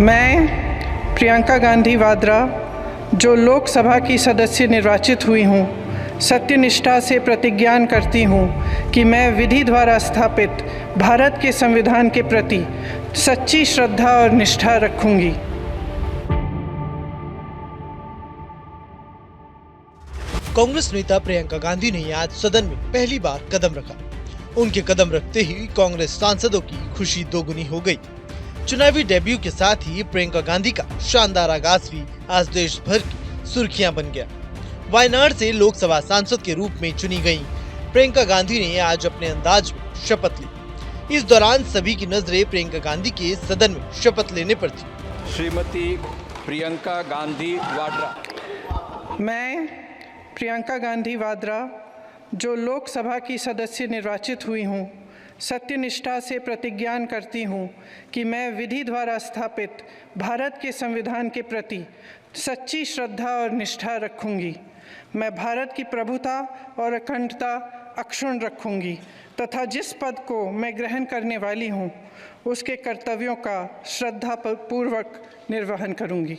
मैं प्रियंका गांधी वाड्रा, जो लोकसभा की सदस्य निर्वाचित हुई हूँ, सत्यनिष्ठा से प्रतिज्ञा करती हूँ कि मैं विधि द्वारा स्थापित भारत के संविधान के प्रति सच्ची श्रद्धा और निष्ठा रखूँगी। कांग्रेस नेता प्रियंका गांधी ने आज सदन में पहली बार कदम रखा। उनके कदम रखते ही कांग्रेस सांसदों की खुशी दोगुनी हो गई। चुनावी डेब्यू के साथ ही प्रियंका गांधी का शानदार आगाज भी आज देश भर की सुर्खियां बन गया। वायनाड से लोकसभा सांसद के रूप में चुनी गई प्रियंका गांधी ने आज अपने अंदाज में शपथ ली। इस दौरान सभी की नजरें प्रियंका गांधी के सदन में शपथ लेने पर थी। श्रीमती प्रियंका गांधी वाड्रा। मैं प्रियंका गांधी वाड्रा, जो लोकसभा की सदस्य निर्वाचित हुई हूँ, सत्यनिष्ठा से प्रतिज्ञा करती हूँ कि मैं विधि द्वारा स्थापित भारत के संविधान के प्रति सच्ची श्रद्धा और निष्ठा रखूँगी। मैं भारत की प्रभुता और अखंडता अक्षुण्ण रखूँगी तथा जिस पद को मैं ग्रहण करने वाली हूँ, उसके कर्तव्यों का श्रद्धापूर्वक निर्वहन करूँगी।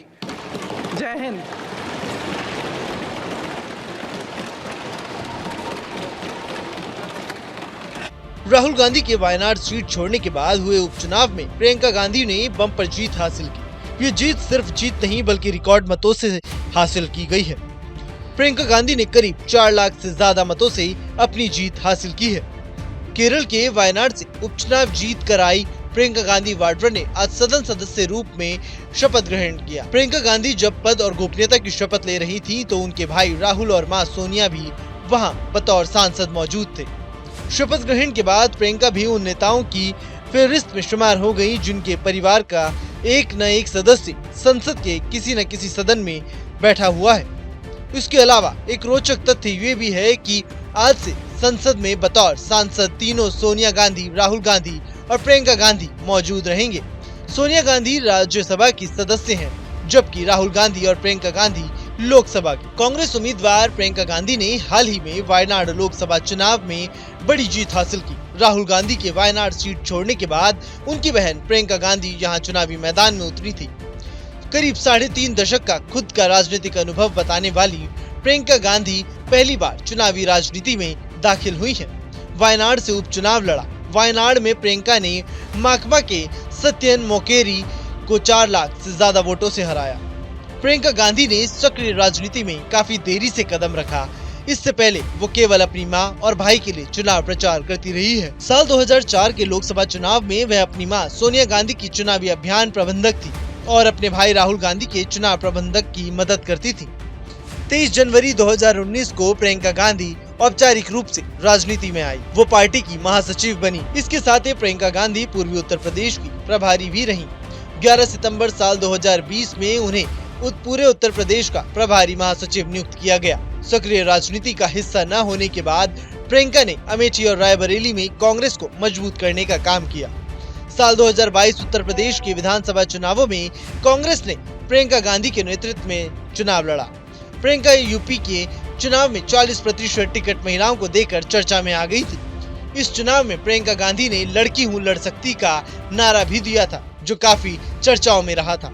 जय हिंद। राहुल गांधी के वायनाड सीट छोड़ने के बाद हुए उपचुनाव में प्रियंका गांधी ने बम्पर जीत हासिल की। ये जीत सिर्फ जीत नहीं बल्कि रिकॉर्ड मतों से हासिल की गई है। प्रियंका गांधी ने करीब 4 लाख से ज्यादा मतों से अपनी जीत हासिल की है। केरल के वायनाड से उपचुनाव जीत कर आई प्रियंका गांधी वाड्रा ने आज सदन सदस्य रूप में शपथ ग्रहण किया। प्रियंका गांधी जब पद और गोपनीयता की शपथ ले रही थी तो उनके भाई राहुल और मां सोनिया भी वहां बतौर सांसद मौजूद थे। शपथ ग्रहण के बाद प्रियंका भी उन नेताओं की फहरिस्त में शुमार हो गई जिनके परिवार का एक न एक सदस्य संसद के किसी न किसी सदन में बैठा हुआ है। इसके अलावा एक रोचक तथ्य ये भी है कि आज से संसद में बतौर सांसद तीनों सोनिया गांधी, राहुल गांधी और प्रियंका गांधी मौजूद रहेंगे। सोनिया गांधी राज्यसभा की सदस्य हैं, जबकि राहुल गांधी और प्रियंका गांधी लोकसभा की। कांग्रेस उम्मीदवार प्रियंका गांधी ने हाल ही में वायनाड लोकसभा चुनाव में बड़ी जीत हासिल की। राहुल गांधी के वायनाड सीट छोड़ने के बाद उनकी बहन प्रियंका गांधी यहां चुनावी मैदान में उतरी थी। करीब 3.5 दशक का खुद का राजनीतिक अनुभव बताने वाली प्रियंका गांधी पहली बार चुनावी राजनीति में दाखिल हुई है। वायनाड से उपचुनाव लड़ा। वायनाड में प्रियंका ने माकपा के सत्यन मोकेरी को 4 लाख से ज्यादा वोटों से हराया। प्रियंका गांधी ने सक्रिय राजनीति में काफी देरी से कदम रखा। इससे पहले वो केवल अपनी मां और भाई के लिए चुनाव प्रचार करती रही है। साल 2004 के लोकसभा चुनाव में वह अपनी मां सोनिया गांधी की चुनावी अभियान प्रबंधक थी और अपने भाई राहुल गांधी के चुनाव प्रबंधक की मदद करती थी। 23 जनवरी 2019 को प्रियंका गांधी औपचारिक रूप से राजनीति में आई। वो पार्टी की महासचिव बनी। इसके साथ ही प्रियंका गांधी पूर्वी उत्तर प्रदेश की प्रभारी भी रही। 11 सितंबर साल 2020 में उन्हें पूरे उत्तर प्रदेश का प्रभारी महासचिव नियुक्त किया गया। सक्रिय राजनीति का हिस्सा न होने के बाद प्रियंका ने अमेठी और रायबरेली में कांग्रेस को मजबूत करने का काम किया। साल 2022 उत्तर प्रदेश के विधानसभा चुनावों में कांग्रेस ने प्रियंका गांधी के नेतृत्व में चुनाव लड़ा। प्रियंका यूपी के चुनाव में 40% टिकट महिलाओं को देकर चर्चा में आ गई थी। इस चुनाव में प्रियंका गांधी ने लड़की हूँ लड़ सकती का नारा भी दिया था, जो काफी चर्चाओं में रहा था।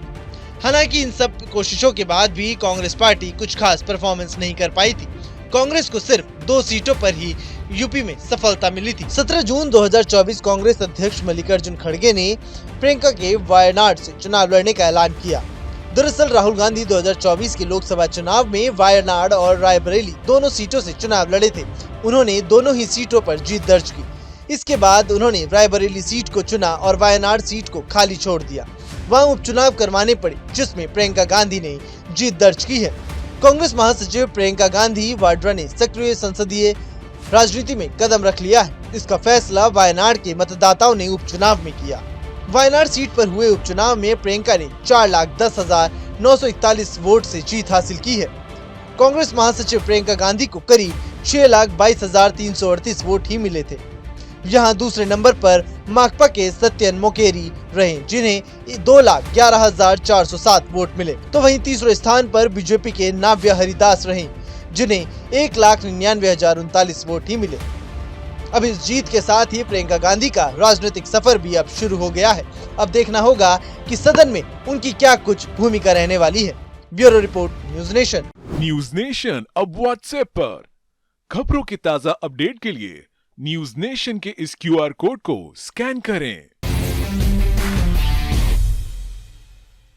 हालांकि इन सब कोशिशों के बाद भी कांग्रेस पार्टी कुछ खास परफॉर्मेंस नहीं कर पाई थी। कांग्रेस को सिर्फ 2 सीटों पर ही यूपी में सफलता मिली थी। 17 जून 2024 कांग्रेस अध्यक्ष मल्लिकार्जुन खड़गे ने प्रियंका के वायनाड से चुनाव लड़ने का ऐलान किया। दरअसल राहुल गांधी 2024 के लोकसभा चुनाव में वायनाड और रायबरेली दोनों सीटों से चुनाव लड़े थे। उन्होंने दोनों ही सीटों पर जीत दर्ज की। इसके बाद उन्होंने रायबरेली सीट को चुना और वायनाड सीट को खाली छोड़ दिया। वहां उपचुनाव करवाने पड़े, जिसमें प्रियंका गांधी ने जीत दर्ज की है। कांग्रेस महासचिव प्रियंका गांधी वाड्रा ने सक्रिय संसदीय राजनीति में कदम रख लिया है। इसका फैसला वायनाड के मतदाताओं ने उपचुनाव में किया। वायनाड सीट पर हुए उपचुनाव में प्रियंका ने 4,10,941 वोट से जीत हासिल की है। कांग्रेस महासचिव प्रियंका गांधी को करीब 6,22,338 वोट ही मिले थे। यहाँ दूसरे नंबर पर माकपा के सत्यन मोकेरी रहे, जिन्हें 2,11,407 वोट मिले। तो वहीं तीसरे स्थान पर बीजेपी के नाव्या हरिदास रहे, जिन्हें 1,99,039 वोट ही मिले। अब इस जीत के साथ ही प्रियंका गांधी का राजनीतिक सफर भी अब शुरू हो गया है। अब देखना होगा कि सदन में उनकी क्या कुछ भूमिका रहने वाली है। Bureau report, news nation. News nation अब व्हाट्सएप पर खबरों के ताजा अपडेट के लिए न्यूज नेशन के इस QR कोड को स्कैन करें।